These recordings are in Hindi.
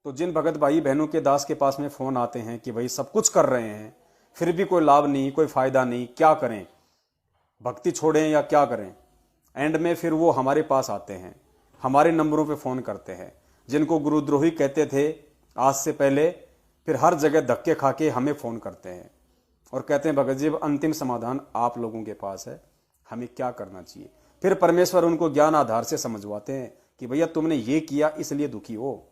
तो जिन भगत भाई बहनों के दास के पास में फोन आते हैं कि भाई सब कुछ कर रहे हैं फिर भी कोई लाभ नहीं, कोई फायदा नहीं, क्या करें, भक्ति छोड़ें या क्या करें, एंड में फिर वो हमारे पास आते हैं, हमारे नंबरों पे फोन करते हैं, जिनको गुरुद्रोही कहते थे आज से पहले, फिर हर जगह धक्के खा के हमें फोन करते हैं और कहते हैं भगत जी अंतिम समाधान आप लोगों के पास है, हमें क्या करना चाहिए। फिर परमेश्वर उनको ज्ञान आधार से समझवाते हैं कि भैया तुमने ये किया इसलिए दुखी हो,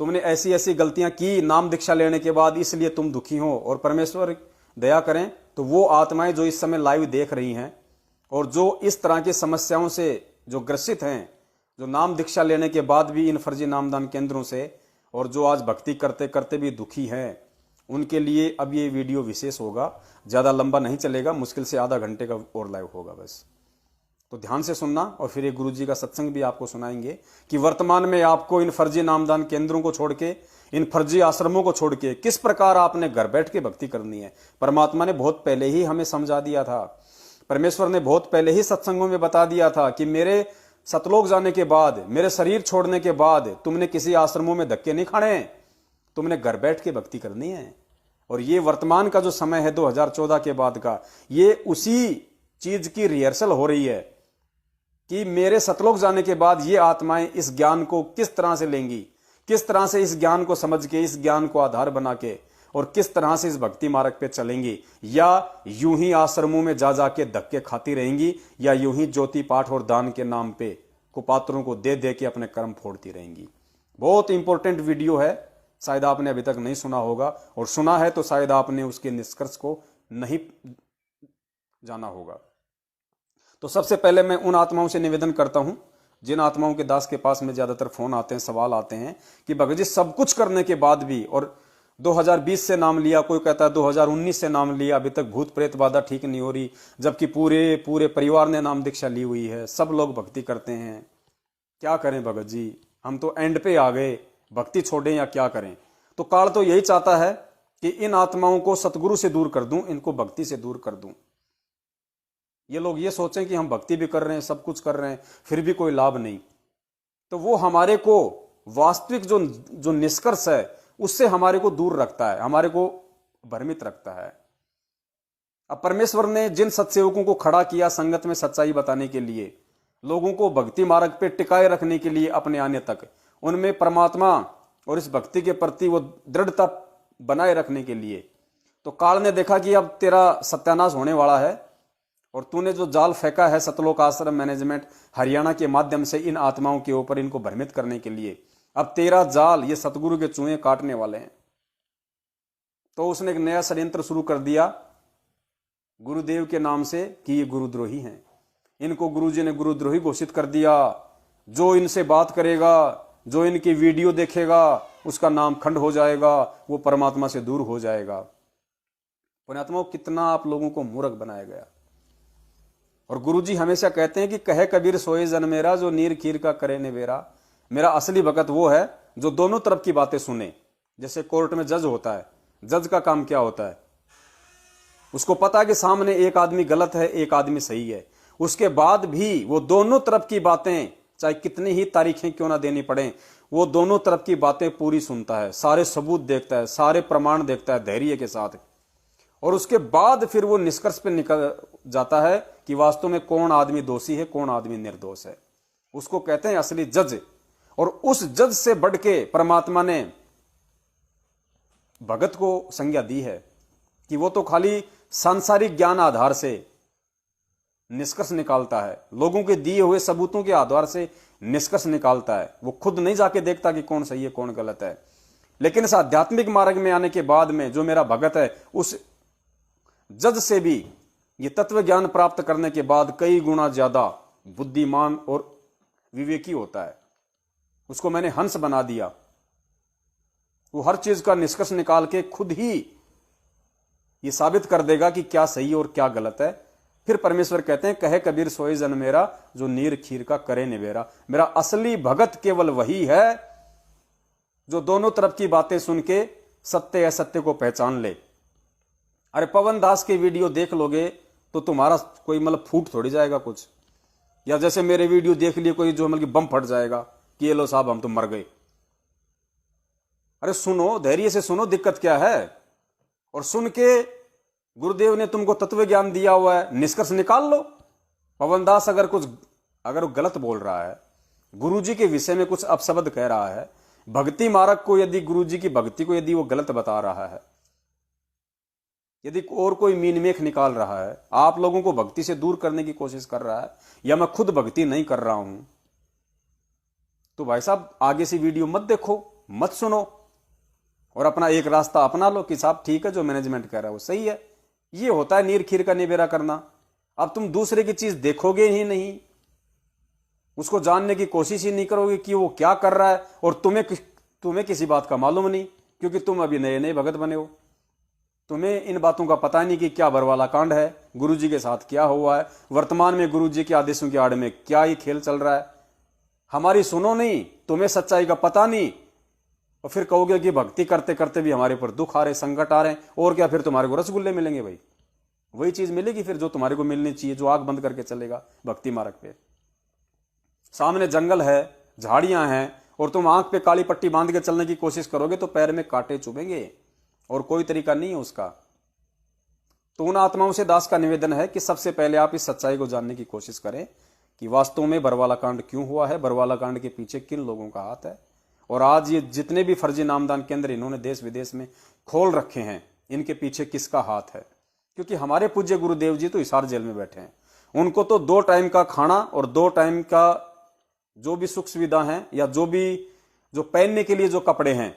तुमने ऐसी ऐसी गलतियां की नाम दीक्षा लेने के बाद इसलिए तुम दुखी हो। और परमेश्वर दया करें तो वो आत्माएं जो इस समय लाइव देख रही हैं और जो इस तरह की समस्याओं से जो ग्रसित हैं, जो नाम दीक्षा लेने के बाद भी इन फर्जी नामदान केंद्रों से और जो आज भक्ति करते करते भी दुखी हैं, उनके लिए अब ये वीडियो विशेष होगा, ज़्यादा लंबा नहीं चलेगा, मुश्किल से आधा घंटे का और लाइव होगा बस। तो ध्यान से सुनना और फिर एक गुरु जी का सत्संग भी आपको सुनाएंगे कि वर्तमान में आपको इन फर्जी नामदान केंद्रों को छोड़ के, इन फर्जी आश्रमों को छोड़ के किस प्रकार आपने घर बैठ के भक्ति करनी है। परमात्मा ने बहुत पहले ही हमें समझा दिया था, परमेश्वर ने बहुत पहले ही सत्संगों में बता दिया था कि मेरे सतलोक जाने के बाद, मेरे शरीर छोड़ने के बाद तुमने किसी आश्रमों में धक्के नहीं खाने, तुमने घर बैठ के भक्ति करनी है। और ये वर्तमान का जो समय है 2014 के बाद का, ये उसी चीज की रिहर्सल हो रही है कि मेरे सतलोक जाने के बाद ये आत्माएं इस ज्ञान को किस तरह से लेंगी, किस तरह से इस ज्ञान को समझ के, इस ज्ञान को आधार बना के और किस तरह से इस भक्ति मार्ग पे चलेंगी, या यूं ही आश्रमों में जा जाके धक्के खाती रहेंगी, या यूं ही ज्योति पाठ और दान के नाम पे कुपात्रों को दे दे के अपने कर्म फोड़ती रहेंगी। बहुत इंपॉर्टेंट वीडियो है, शायद आपने अभी तक नहीं सुना होगा, और सुना है तो शायद आपने उसके निष्कर्ष को नहीं जाना होगा। तो सबसे पहले मैं उन आत्माओं से निवेदन करता हूं जिन आत्माओं के दास के पास में ज्यादातर फोन आते हैं, सवाल आते हैं कि भगत जी सब कुछ करने के बाद भी, और 2020 से नाम लिया, कोई कहता है 2019 से नाम लिया, अभी तक भूत प्रेत बाधा ठीक नहीं हो रही, जबकि पूरे पूरे परिवार ने नाम दीक्षा ली हुई है, सब लोग भक्ति करते हैं, क्या करें भगत जी, हम तो एंड पे आ गए, भक्ति छोड़ें या क्या करें। तो काल तो यही चाहता है कि इन आत्माओं को सतगुरु से दूर कर दूं, इनको भक्ति से दूर कर दूं। ये लोग ये सोचें कि हम भक्ति भी कर रहे हैं, सब कुछ कर रहे हैं, फिर भी कोई लाभ नहीं, तो वो हमारे को वास्तविक जो निष्कर्ष है उससे हमारे को दूर रखता है, हमारे को भ्रमित रखता है। अब परमेश्वर ने जिन सत्सेवकों को खड़ा किया संगत में सच्चाई बताने के लिए, लोगों को भक्ति मार्ग पे टिकाए रखने के लिए अपने आने तक, उनमें परमात्मा और इस भक्ति के प्रति वो दृढ़ता बनाए रखने के लिए, तो काल ने देखा कि अब तेरा सत्यानाश होने वाला है और तूने जो जाल फेंका है सतलोक आश्रम मैनेजमेंट हरियाणा के माध्यम से इन आत्माओं के ऊपर, इनको भ्रमित करने के लिए, अब तेरा जाल ये सतगुरु के चूहे काटने वाले हैं। तो उसने एक नया षड्यंत्र शुरू कर दिया गुरुदेव के नाम से कि ये गुरुद्रोही हैं, इनको गुरुजी ने गुरुद्रोही घोषित कर दिया, जो इनसे बात करेगा, जो इनकी वीडियो देखेगा, उसका नाम खंड हो जाएगा, वो परमात्मा से दूर हो जाएगा। पुण्यात्माओं, कितना आप लोगों को मूर्ख बनाया गया। और गुरुजी हमेशा कहते हैं कि कहे कबीर सोए जन मेरा, जो नीर खीर का करे निवेरा। मेरा असली भगत वो है जो दोनों तरफ की बातें सुने। जैसे कोर्ट में जज होता है, जज का काम क्या होता है, उसको पता है कि सामने एक आदमी गलत है, एक आदमी सही है, उसके बाद भी वो दोनों तरफ की बातें, चाहे कितनी ही तारीखें क्यों ना देनी पड़े, वो दोनों तरफ की बातें पूरी सुनता है, सारे सबूत देखता है, सारे प्रमाण देखता है धैर्य के साथ, और उसके बाद फिर वो निष्कर्ष पे निकल जाता है कि वास्तव में कौन आदमी दोषी है, कौन आदमी निर्दोष है। उसको कहते हैं असली जज। और उस जज से बढ़ के परमात्मा ने भगत को संज्ञा दी है कि वो तो खाली सांसारिक ज्ञान आधार से निष्कर्ष निकालता है, लोगों के दिए हुए सबूतों के आधार से निष्कर्ष निकालता है, वो खुद नहीं जाके देखता कि कौन सही है कौन गलत है। लेकिन इस आध्यात्मिक मार्ग में आने के बाद में जो मेरा भगत है, उस जज से भी ये तत्व ज्ञान प्राप्त करने के बाद कई गुना ज्यादा बुद्धिमान और विवेकी होता है। उसको मैंने हंस बना दिया, वो हर चीज का निष्कर्ष निकाल के खुद ही ये साबित कर देगा कि क्या सही और क्या गलत है। फिर परमेश्वर कहते हैं कहे कबीर सोए जन मेरा, जो नीर खीर का करे निवेरा। मेरा असली भगत केवल वही है जो दोनों तरफ की बातें सुन के सत्य असत्य को पहचान ले। अरे पवन दास के वीडियो देख लोगे तो तुम्हारा कोई मतलब फूट थोड़ी जाएगा कुछ, या जैसे मेरे वीडियो देख लिए कोई जो मतलब बम फट जाएगा कि ये लो साहब हम तो मर गए। अरे सुनो, धैर्य से सुनो, दिक्कत क्या है। और सुन के गुरुदेव ने तुमको तत्व ज्ञान दिया हुआ है, निष्कर्ष निकाल लो। पवन दास अगर वो गलत बोल रहा है, गुरुजी के विषय में कुछ अपशब्द कह रहा है, भक्ति मार्ग को यदि गुरुजी की भक्ति को यदि वो गलत बता रहा है, यदि और कोई मीनमेख निकाल रहा है, आप लोगों को भक्ति से दूर करने की कोशिश कर रहा है, या मैं खुद भक्ति नहीं कर रहा हूं, तो भाई साहब आगे से वीडियो मत देखो, मत सुनो, और अपना एक रास्ता अपना लो कि साहब ठीक है, जो मैनेजमेंट कह रहा है वो सही है। ये होता है नीर खीर का निबेरा करना। अब तुम दूसरे की चीज देखोगे ही नहीं, उसको जानने की कोशिश ही नहीं करोगे कि वो क्या कर रहा है, और तुम्हें किसी बात का मालूम नहीं, क्योंकि तुम अभी नए नए भगत बने हो। तुम्हें इन बातों का पता नहीं कि क्या बरवाला कांड है, गुरुजी के साथ क्या हुआ है, वर्तमान में गुरुजी के आदेशों की आड़ में क्या ही खेल चल रहा है। हमारी सुनो नहीं, तुम्हें सच्चाई का पता नहीं, और फिर कहोगे कि भक्ति करते करते भी हमारे ऊपर दुख आ रहे, संकट आ रहे हैं, और क्या फिर तुम्हारे को रसगुल्ले मिलेंगे भाई। वही चीज मिलेगी फिर जो तुम्हारे को मिलनी चाहिए, जो आंख बंद करके चलेगा भक्ति मार्ग पे। सामने जंगल है, झाड़ियां हैं, और तुम आंख पे काली पट्टी बांध के चलने की कोशिश करोगे तो पैर में कांटे चुभेंगे, और कोई तरीका नहीं है उसका। तो उन आत्माओं से दास का निवेदन है कि सबसे पहले आप इस सच्चाई को जानने की कोशिश करें कि वास्तव में बरवाला कांड क्यों हुआ है, बरवाला कांड के पीछे किन लोगों का हाथ है। और आज ये जितने भी फर्जी नामदान केंद्र इन्होंने देश विदेश में खोल रखे हैं, इनके पीछे किसका हाथ है। क्योंकि हमारे पूज्य गुरुदेव जी तो हिसार जेल में बैठे हैं, उनको तो 2 टाइम का खाना और 2 टाइम का जो भी सुख सुविधा है, या जो पहनने के लिए जो कपड़े हैं,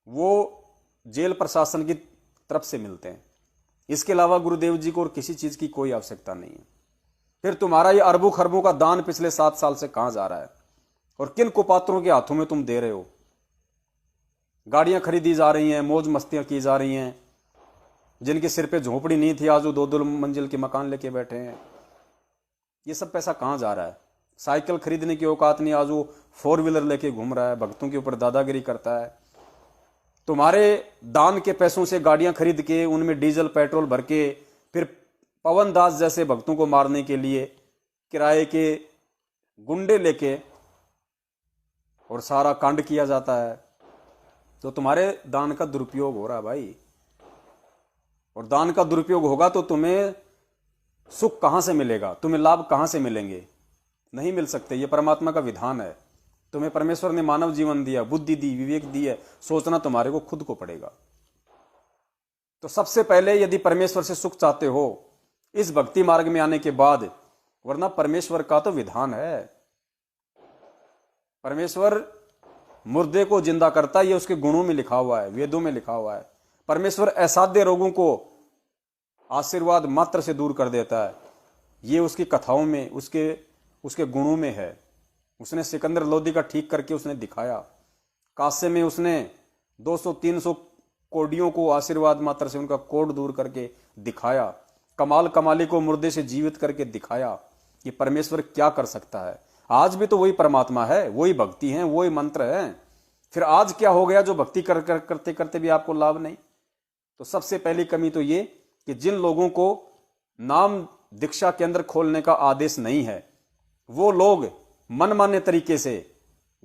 वो जेल प्रशासन की तरफ से मिलते हैं। इसके अलावा गुरुदेव जी को और किसी चीज की कोई आवश्यकता नहीं है। फिर तुम्हारा ये अरबों खरबों का दान पिछले 7 साल से कहां जा रहा है, और किन कुपात्रों के हाथों में तुम दे रहे हो। गाड़ियां खरीदी जा रही हैं, मौज मस्तियां की जा रही हैं, जिनके सिर पे झोपड़ी नहीं थी आज वो 2-2 मंजिल के मकान लेके बैठे हैं। ये सब पैसा कहां जा रहा है। साइकिल खरीदने की औकात नहीं, आज वो 4 व्हीलर लेके घूम रहा है, भक्तों के ऊपर दादागिरी करता है। तुम्हारे दान के पैसों से गाड़ियां खरीद के उनमें डीजल पेट्रोल भर के फिर पवन दास जैसे भक्तों को मारने के लिए किराए के गुंडे लेके और सारा कांड किया जाता है। तो तुम्हारे दान का दुरुपयोग हो रहा है भाई, और दान का दुरुपयोग होगा तो तुम्हें सुख कहां से मिलेगा, तुम्हें लाभ कहां से मिलेंगे, नहीं मिल सकते। ये परमात्मा का विधान है। तुम्हें परमेश्वर ने मानव जीवन दिया, बुद्धि दी, विवेक दी है, सोचना तुम्हारे को खुद को पड़ेगा। तो सबसे पहले यदि परमेश्वर से सुख चाहते हो इस भक्ति मार्ग में आने के बाद, वरना परमेश्वर का तो विधान है, परमेश्वर मुर्दे को जिंदा करता है, ये उसके गुणों में लिखा हुआ है, वेदों में लिखा हुआ है। परमेश्वर असाध्य रोगों को आशीर्वाद मात्र से दूर कर देता है, ये उसकी कथाओं में, उसके गुणों में है। उसने सिकंदर लोदी का ठीक करके उसने दिखाया। कासे में उसने 200-300 कोडियों को आशीर्वाद मात्र से उनका कोड दूर करके दिखाया। कमाल कमाली को मुर्दे से जीवित करके दिखाया कि परमेश्वर क्या कर सकता है। आज भी तो वही परमात्मा है, वही भक्ति है, वही मंत्र है। फिर आज क्या हो गया जो भक्ति करते करते भी आपको लाभ नहीं। तो सबसे पहली कमी तो ये कि जिन लोगों को नाम दीक्षा केंद्र खोलने का आदेश नहीं है, वो लोग मनमाने तरीके से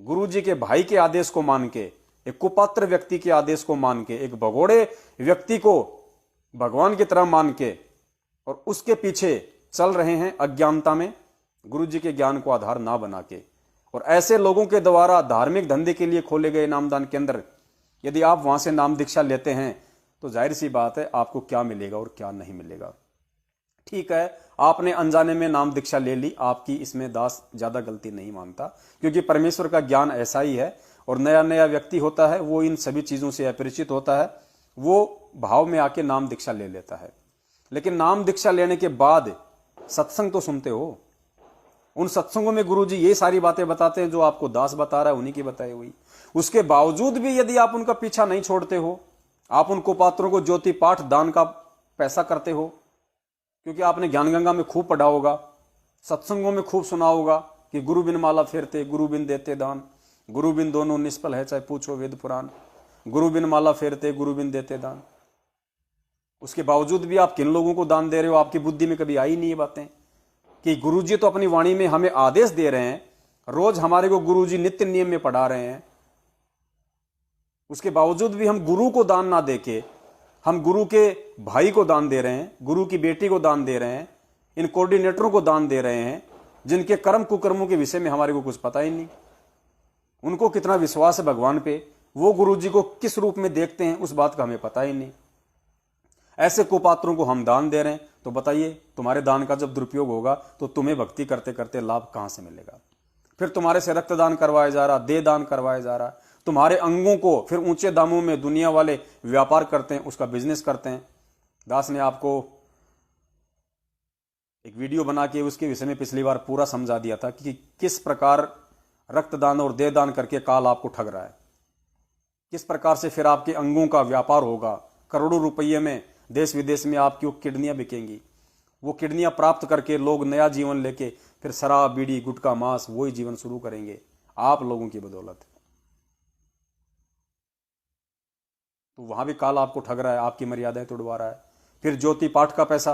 गुरुजी के भाई के आदेश को मान के, एक कुपात्र व्यक्ति के आदेश को मान के, एक भगोड़े व्यक्ति को भगवान की तरह मान के और उसके पीछे चल रहे हैं अज्ञानता में, गुरुजी के ज्ञान को आधार ना बना के। और ऐसे लोगों के द्वारा धार्मिक धंधे के लिए खोले गए नामदान केंद्र, यदि आप वहां से नाम दीक्षा लेते हैं तो जाहिर सी बात है आपको क्या मिलेगा और क्या नहीं मिलेगा। ठीक है, आपने अनजाने में नाम दीक्षा ले ली, आपकी इसमें दास ज्यादा गलती नहीं मानता, क्योंकि परमेश्वर का ज्ञान ऐसा ही है। और नया नया व्यक्ति होता है, वो इन सभी चीजों से अपरिचित होता है, वो भाव में आके नाम दीक्षा ले लेता है। लेकिन नाम दीक्षा लेने के बाद सत्संग तो सुनते हो। उन सत्संगों में गुरुजी ये सारी बातें बताते हैं जो आपको दास बता रहा है, उन्हीं की बताई हुई। उसके बावजूद भी यदि आप उनका पीछा नहीं छोड़ते हो, आप उन कुपात्रों को ज्योति पाठ दान का पैसा करते हो, क्योंकि आपने ज्ञान गंगा में खूब पढ़ा होगा, सत्संगों में खूब सुना होगा कि गुरु बिन माला फेरते, गुरु बिन देते दान, गुरु बिन दोनों निष्फल है, चाहे पूछो वेद पुराण। गुरु बिन माला फेरते, गुरु बिन देते दान। उसके बावजूद भी आप किन लोगों को दान दे रहे हो, आपकी बुद्धि में कभी आई नहीं ये बातें कि गुरुजी तो अपनी वाणी में हमें आदेश दे रहे हैं, रोज हमारे को गुरुजी नित्य नियम में पढ़ा रहे हैं, उसके बावजूद भी हम गुरु को दान ना देके हम गुरु के भाई को दान दे रहे हैं, गुरु की बेटी को दान दे रहे हैं, इन कोऑर्डिनेटरों को दान दे रहे हैं जिनके कर्म कुकर्मों के विषय में हमारे को कुछ पता ही नहीं। उनको कितना विश्वास है भगवान पे, वो गुरु जी को किस रूप में देखते हैं, उस बात का हमें पता ही नहीं। ऐसे कुपात्रों को हम दान दे रहे हैं, तो बताइए तुम्हारे दान का जब दुरुपयोग होगा तो तुम्हें भक्ति करते करते लाभ कहां से मिलेगा। फिर तुम्हारे से रक्तदान करवाया जा रहा, देह दान करवाया जा रहा, तुम्हारे अंगों को फिर ऊंचे दामों में दुनिया वाले व्यापार करते हैं, उसका बिजनेस करते हैं। दास ने आपको एक वीडियो बना के उसके विषय में पिछली बार पूरा समझा दिया था कि किस प्रकार रक्तदान और देह दान करके काल आपको ठग रहा है, किस प्रकार से फिर आपके अंगों का व्यापार होगा, करोड़ों रुपये में देश विदेश में आपकी वो किडनियां बिकेंगी। वो किडनियां प्राप्त करके लोग नया जीवन लेके फिर शराब बीड़ी गुटखा मांस वही जीवन शुरू करेंगे आप लोगों की बदौलत। तो वहां भी काल आपको ठग रहा है, आपकी मर्यादाएं तोड़वा रहा है। फिर ज्योति पाठ का पैसा,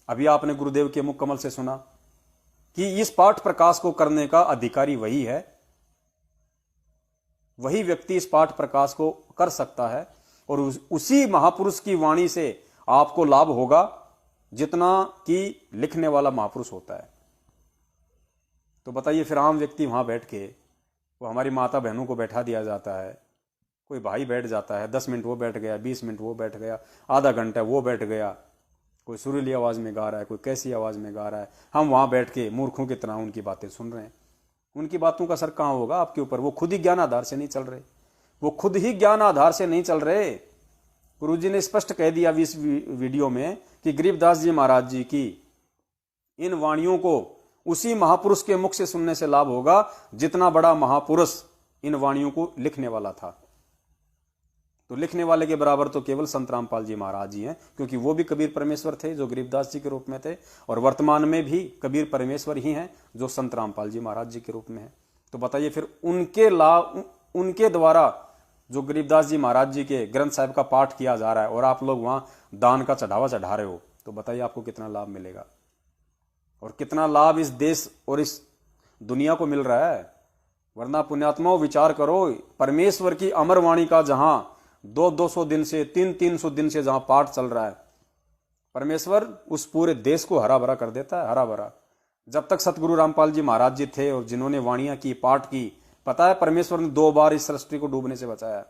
अभी आपने गुरुदेव के मुख कमल से सुना कि इस पाठ प्रकाश को करने का अधिकारी वही है, वही व्यक्ति इस पाठ प्रकाश को कर सकता है और उसी महापुरुष की वाणी से आपको लाभ होगा जितना कि लिखने वाला महापुरुष होता है। तो बताइए फिर आम व्यक्ति वहां बैठ के, वो हमारी माता बहनों को बैठा दिया जाता है, कोई भाई बैठ जाता है, 10 मिनट वो बैठ गया, 20 मिनट वो बैठ गया, आधा घंटा वो बैठ गया, कोई सुरीली आवाज में गा रहा है, कोई कैसी आवाज में गा रहा है, हम वहां बैठ के मूर्खों की तरह उनकी बातें सुन रहे हैं। उनकी बातों का असर कहां होगा आपके ऊपर? वो खुद ही ज्ञान आधार से नहीं चल रहे, वो खुद ही ज्ञान आधार से नहीं चल रहे। गुरुजी ने स्पष्ट कह दिया इस वीडियो में कि गरीबदास जी महाराज जी की इन वाणियों को उसी महापुरुष के मुख से सुनने से लाभ होगा जितना बड़ा महापुरुष इन वाणियों को लिखने वाला था। तो लिखने वाले के बराबर तो केवल संत रामपाल जी महाराज जी हैं, क्योंकि वो भी कबीर परमेश्वर थे जो गरीबदास जी के रूप में थे, और वर्तमान में भी कबीर परमेश्वर ही हैं जो संत रामपाल जी महाराज जी के रूप में है। तो बताइए फिर उनके लाभ, उनके द्वारा जो गरीबदास जी महाराज जी के ग्रंथ साहिब का पाठ किया जा रहा है और आप लोग वहां दान का चढ़ावा चढ़ा रहे हो, तो बताइए आपको कितना लाभ मिलेगा और कितना लाभ इस देश और इस दुनिया को मिल रहा है। वरना पुण्यात्माओं विचार करो, परमेश्वर की अमर वाणी का जहां 200 दिन से 300 दिन से जहां पाठ चल रहा है, परमेश्वर उस पूरे देश को हरा भरा कर देता है, हरा भरा। जब तक सतगुरु रामपाल जी महाराज जी थे और जिन्होंने वाणियां की, पाठ की, पता है परमेश्वर ने 2 बार इस सृष्टि को डूबने से बचाया,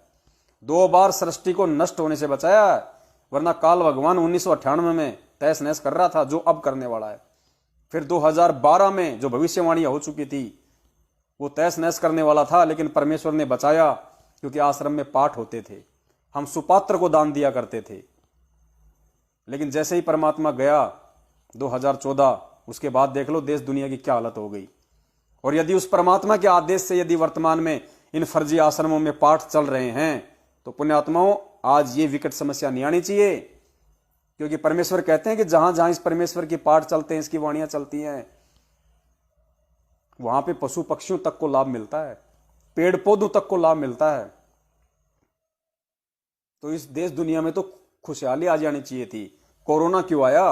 2 बार सृष्टि को नष्ट होने से बचाया। वरना काल भगवान 1998 में तहस नहस कर रहा था, जो अब करने वाला है। फिर 2012 में जो भविष्यवाणियां हो चुकी थी वो तहस नहस करने वाला था, लेकिन परमेश्वर ने बचाया, क्योंकि आश्रम में पाठ होते थे, हम सुपात्र को दान दिया करते थे। लेकिन जैसे ही परमात्मा गया 2014, उसके बाद देख लो देश दुनिया की क्या हालत हो गई। और यदि उस परमात्मा के आदेश से यदि वर्तमान में इन फर्जी आश्रमों में पाठ चल रहे हैं, तो पुण्यात्माओं आज ये विकट समस्या नहीं आनी चाहिए, क्योंकि परमेश्वर कहते हैं कि जहां जहां इस परमेश्वर की पाठ चलते हैं, इसकी वाणियां चलती हैं, वहां पे पशु पक्षियों तक को लाभ मिलता है, पेड़ पौधों तक को लाभ मिलता है। तो इस देश दुनिया में तो खुशहाली आ जानी चाहिए थी। कोरोना क्यों आया?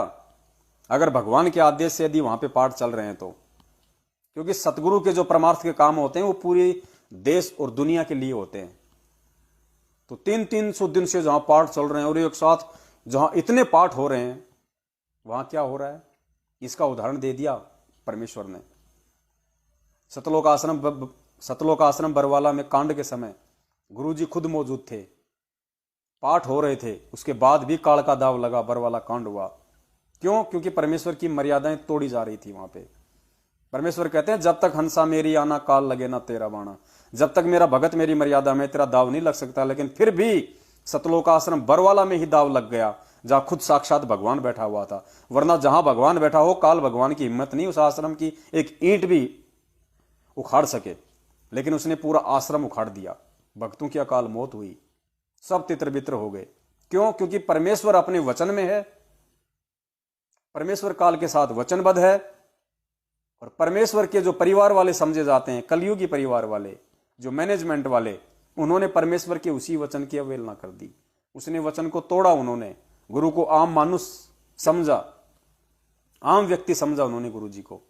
अगर भगवान के आदेश से यदि वहां पे पाठ चल रहे हैं तो, क्योंकि सतगुरु के जो परमार्थ के काम होते हैं वो पूरे देश और दुनिया के लिए होते हैं। तो 300 दिन से जहां पाठ चल रहे हैं और एक साथ जहां इतने पाठ हो रहे हैं, वहां क्या हो रहा है इसका उदाहरण दे दिया परमेश्वर ने। सतलोक आश्रम बरवाला में कांड के समय गुरुजी खुद मौजूद थे, पाठ हो रहे थे, उसके बाद भी काल का दाव लगा, बरवाला कांड हुआ। क्यों? क्योंकि परमेश्वर की मर्यादाएं तोड़ी जा रही थी वहां पे। परमेश्वर कहते हैं जब तक हंसा मेरी आना काल लगे ना तेरा बाणा, जब तक मेरा भगत मेरी मर्यादा में, तेरा दाव नहीं लग सकता। लेकिन फिर भी सतलोक आश्रम बरवाला में ही दाव लग गया, जहां खुद साक्षात भगवान बैठा हुआ था। वरना जहां भगवान बैठा हो, काल भगवान की हिम्मत नहीं उस आश्रम की एक ईंट भी उखाड़ सके, लेकिन उसने पूरा आश्रम उखाड़ दिया। भक्तों की अकाल मौत हुई, सब तितर बितर हो गए। क्यों? क्योंकि परमेश्वर अपने वचन में है, परमेश्वर काल के साथ वचनबद्ध है। और परमेश्वर के जो परिवार वाले समझे जाते हैं, कलयुगी परिवार वाले, जो मैनेजमेंट वाले, उन्होंने परमेश्वर के उसी वचन की अवहेलना कर दी। उसने वचन को तोड़ा, उन्होंने गुरु को आम मानुष समझा, आम व्यक्ति समझा उन्होंने गुरु जी को,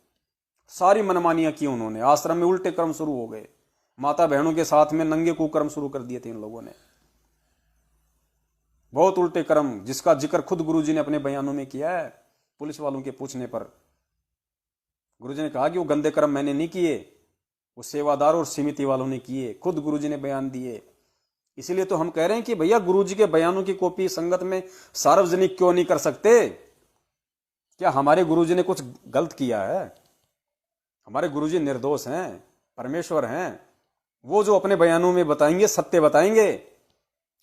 सारी मनमानियां की उन्होंने। आश्रम में उल्टे कर्म शुरू हो गए, माता बहनों के साथ में नंगे कुकर्म शुरू कर दिए थे इन लोगों ने। बहुत उल्टे कर्म, जिसका जिक्र खुद गुरुजी ने अपने बयानों में किया है। पुलिस वालों के पूछने पर गुरुजी ने कहा कि वो गंदे कर्म मैंने नहीं किए, वो सेवादार और समिति वालों ने किए, खुद गुरुजी ने बयान दिए। इसीलिए तो हम कह रहे हैं कि भैया गुरुजी के बयानों की कॉपी संगत में सार्वजनिक क्यों नहीं कर सकते? क्या हमारे गुरुजी ने कुछ गलत किया है? हमारे गुरुजी निर्दोष हैं, परमेश्वर हैं। वो जो अपने बयानों में बताएंगे सत्य बताएंगे।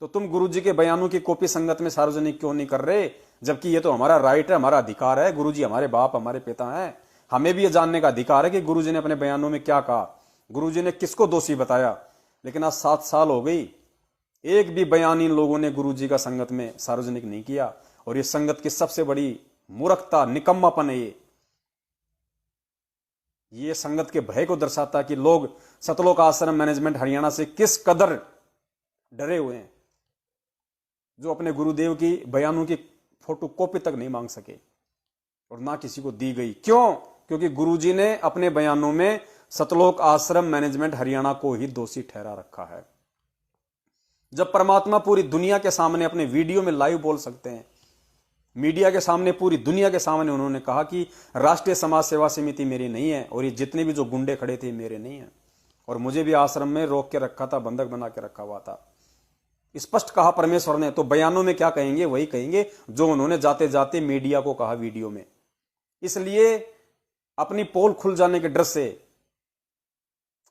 तो तुम गुरुजी के बयानों की कॉपी संगत में सार्वजनिक क्यों नहीं कर रहे? जबकि ये तो हमारा राइट है, हमारा अधिकार है। गुरुजी हमारे बाप, हमारे पिता हैं। हमें भी ये जानने का अधिकार है कि गुरुजी ने अपने बयानों में क्या कहा, गुरुजी ने किसको दोषी बताया। लेकिन आज 7 साल हो गई, एक भी बयान इन लोगों ने गुरुजी का संगत में सार्वजनिक नहीं किया। और ये संगत की सबसे बड़ी मूर्खता, निकम्मापन है। ये संगत के भय को दर्शाता कि लोग सतलोक आश्रम मैनेजमेंट हरियाणा से किस कदर डरे हुए हैं, जो अपने गुरुदेव की बयानों की फोटो कॉपी तक नहीं मांग सके और ना किसी को दी गई। क्यों? क्योंकि गुरुजी ने अपने बयानों में सतलोक आश्रम मैनेजमेंट हरियाणा को ही दोषी ठहरा रखा है। जब परमात्मा पूरी दुनिया के सामने अपने वीडियो में लाइव बोल सकते हैं, मीडिया के सामने, पूरी दुनिया के सामने उन्होंने कहा कि राष्ट्रीय समाज सेवा समिति मेरी नहीं है और ये जितने भी जो गुंडे खड़े थे मेरे नहीं है, और मुझे भी आश्रम में रोक के रखा था, बंधक बना के रखा हुआ था। स्पष्ट कहा परमेश्वर ने। तो बयानों में क्या कहेंगे? वही कहेंगे जो उन्होंने जाते जाते मीडिया को कहा वीडियो में। इसलिए अपनी पोल खुल जाने के डर से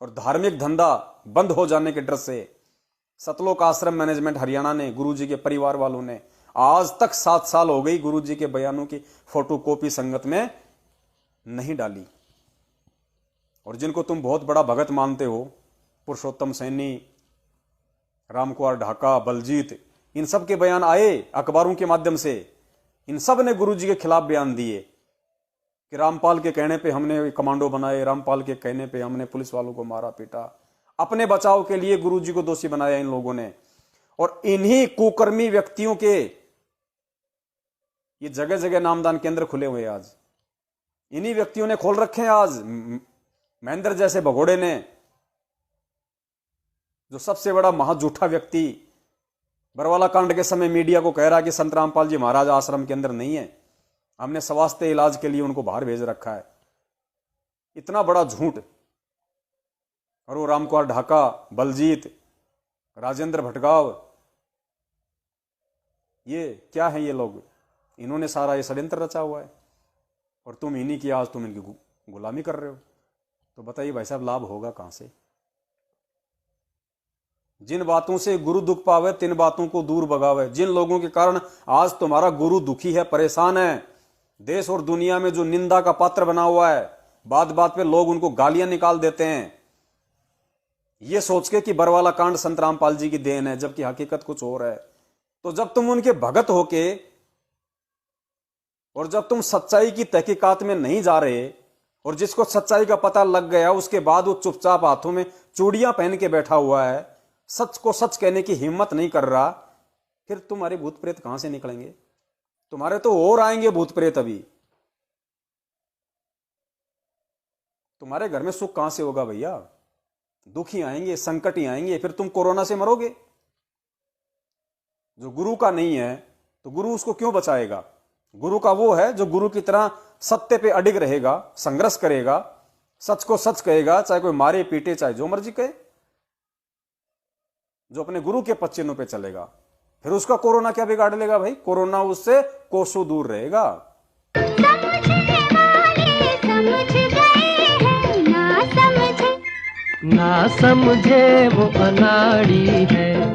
और धार्मिक धंधा बंद हो जाने के डर से सतलोक आश्रम मैनेजमेंट हरियाणा ने, गुरुजी के परिवार वालों ने आज तक 7 साल हो गई गुरुजी के बयानों की फोटो कॉपी संगत में नहीं डाली। और जिनको तुम बहुत बड़ा भगत मानते हो, पुरुषोत्तम सैनी, रामकुमार ढाका, बलजीत, इन सब के बयान आए अखबारों के माध्यम से। इन सब ने गुरुजी के खिलाफ बयान दिए कि रामपाल के कहने पे हमने कमांडो बनाए, रामपाल के कहने पे हमने पुलिस वालों को मारा पीटा। अपने बचाव के लिए गुरुजी को दोषी बनाया इन लोगों ने। और इन्हीं कुकर्मी व्यक्तियों के ये जगह जगह नामदान केंद्र खुले हुए आज। इन्हीं व्यक्तियों ने खोल रखे हैं आज। महेंद्र जैसे भगोड़े ने, जो सबसे बड़ा महाझूठा व्यक्ति बरवाला कांड के समय मीडिया को कह रहा है कि संत रामपाल जी महाराज आश्रम के अंदर नहीं है, हमने स्वास्थ्य इलाज के लिए उनको बाहर भेज रखा है। इतना बड़ा झूठ। और वो रामकुमार ढाका, बलजीत, राजेंद्र भटगांव, ये क्या है? ये लोग, इन्होंने सारा ये षड्यंत्र रचा हुआ है और तुम इन्हीं की आज तुम इनकी गुलामी कर रहे हो। तो बताइए भाई साहब, लाभ होगा कहां से? जिन बातों से गुरु दुख पावे तिन बातों को दूर भगावे। जिन लोगों के कारण आज तुम्हारा गुरु दुखी है, परेशान है, देश और दुनिया में जो निंदा का पात्र बना हुआ है, बात बात पे लोग उनको गालियां निकाल देते हैं ये सोच के कि बरवाला कांड संत रामपाल जी की देन है, जबकि हकीकत कुछ और है। तो जब तुम उनके भगत होके और जब तुम सच्चाई की तहकीकात में नहीं जा रहे और जिसको सच्चाई का पता लग गया उसके बाद वो चुपचाप हाथों में चूड़ियां पहन के बैठा हुआ है, सच को सच कहने की हिम्मत नहीं कर रहा, फिर तुम्हारे भूत प्रेत कहां से निकलेंगे? तुम्हारे तो और आएंगे भूत प्रेत। अभी तुम्हारे घर में सुख कहां से होगा भैया? दुख ही आएंगे, संकट ही आएंगे। फिर तुम कोरोना से मरोगे। जो गुरु का नहीं है तो गुरु उसको क्यों बचाएगा? गुरु का वो है जो गुरु की तरह सत्य पे अडिग रहेगा, संघर्ष करेगा, सच को सच कहेगा, चाहे कोई मारे पीटे, चाहे जो मर्जी कहे, जो अपने गुरु के पच्चीनों पे चलेगा। फिर उसका कोरोना क्या बिगाड़ लेगा भाई? कोरोना उससे कोसों दूर रहेगा। ना समझे वो अनाड़ी है।